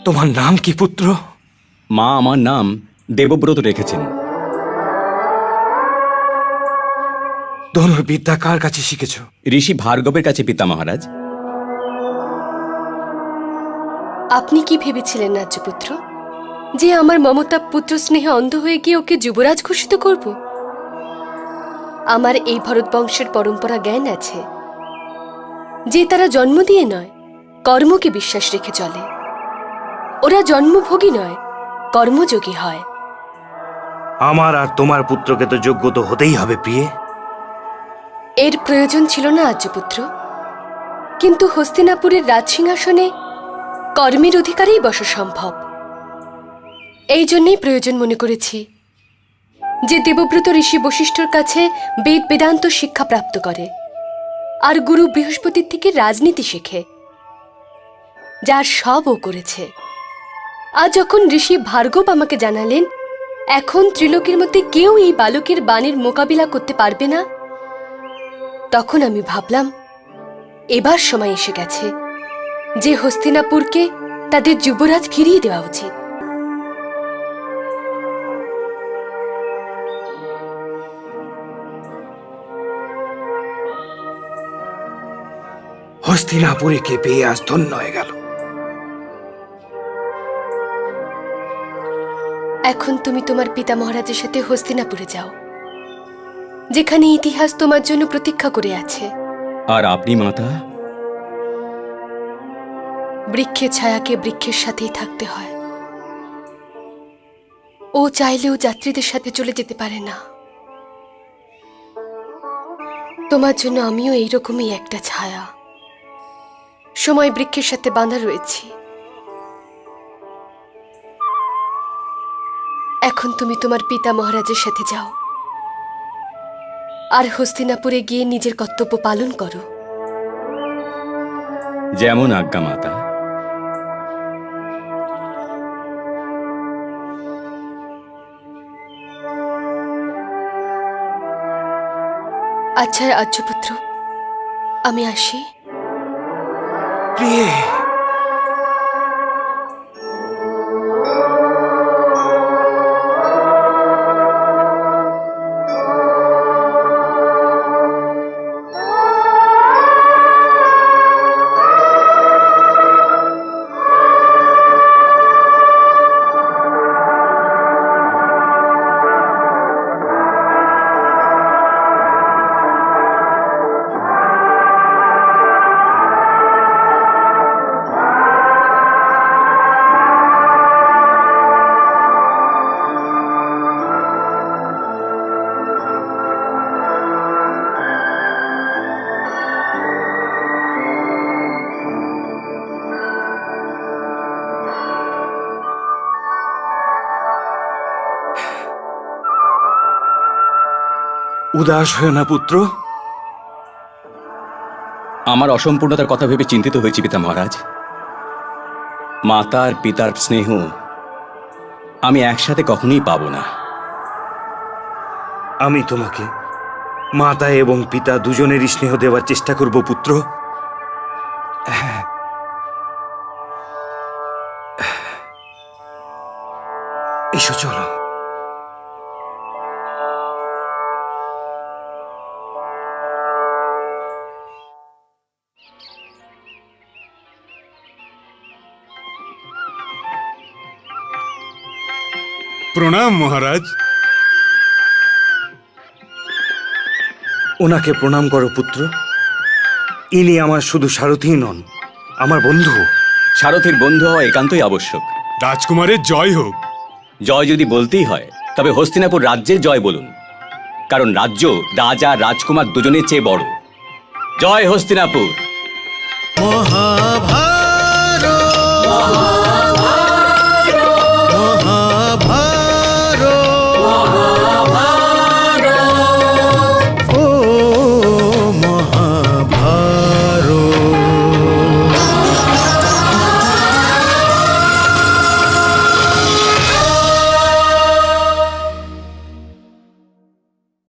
তোমার নাম কি পুত্র? মা আমার নাম দেবব্রত রেখেছেন। ধনুর্বিদ্যা কার কাছে শিখেছ? ঋষি ভার্গবের কাছে পিতা মহারাজ। আপনি কি ভেবেছিলেন রাজ্যপুত্র, যে আমার মমতা পুত্র স্নেহে অন্ধ হয়ে গিয়ে ওকে যুবরাজ ঘোষিত করব? আমার এই ভরত বংশের পরম্পরা জ্ঞান আছে যে তারা জন্ম দিয়ে নয়, কর্মকে বিশ্বাস রেখে চলে। ওরা জন্মভোগী নয়, কর্মযোগী হয়। আমার আর তোমার পুত্রকে তো যোগ্য তো হতেই হবে প্রিয়ে। এর প্রয়োজন ছিল না রাজ্যপুত্র, কিন্তু হস্তিনাপুরের রাজসিংহাসনে কর্মের অধিকারেই বসা সম্ভব। এই জন্যই প্রয়োজন মনে করেছি যে দেবব্রত ঋষি বশিষ্ঠর কাছে বেদ বেদান্ত শিক্ষা প্রাপ্ত করে আর গুরু বৃহস্পতির থেকে রাজনীতি শেখে, যার সব ও করেছে। আজ যখন ঋষি ভার্গব আমাকে জানালেন এখন ত্রিলোকের মধ্যে কেউ এই বালকের বাণীর মোকাবিলা করতে পারবে না, তখন আমি ভাবলাম এবার সময় এসে গেছে যে হস্তিনাপুরকে তাদের যুবরাজ ফিরিয়ে দেওয়া উচিত। হস্তিনাপুরীকে পেয়ে আজ ধন্য হয়ে গেল। এখন তুমি তোমার পিতা মহারাজের সাথে হস্তিনাপুরে যাও, যেখানে ইতিহাস তোমার জন্য প্রতীক্ষা করে আছে। আর আপনি মাতা? বৃক্ষের ছায়াকে বৃক্ষের সাথেই থাকতে হয়। ও চাইলেও যাত্রীদের সাথে চলে যেতে পারে না। তোমার জন্য আমিও এইরকমই একটা ছায়া, সময় বৃক্ষের সাথে বাঁধা রয়েছি। এখন তুমি তোমার পিতা মহারাজের সাথে যাও আর হস্তিনাপুরে গিয়ে নিজের কর্তব্য পালন করো। যেমন আজ্ঞা মাতা। আচ্ছা রাজ্যপুত্র, আমি আসি। প্রিয়ে, উদাস হয়ে না পুত্র। আমার অসম্পূর্ণতার কথা ভেবে চিন্তিত হয়েছি পিতা মহারাজ। মাতার পিতার স্নেহ আমি একসাথে কখনোই পাব না। আমি তোমাকে মাতা এবং পিতা দুজনেরই স্নেহ দেওয়ার চেষ্টা করব পুত্র। এসো চলো। প্রণাম মহারাজ। ওনাকে প্রণাম করো পুত্র। ইনি আমার শুধু সারথী নন, আমার বন্ধু। সারথীর বন্ধু হওয়া একান্তই আবশ্যক। রাজকুমারের জয় হোক। জয় যদি বলতেই হয় তবে হস্তিনাপুর রাজ্যের জয় বলুন, কারণ রাজ্য রাজা রাজকুমার দুজনের চেয়ে বড়। জয় হস্তিনাপুর।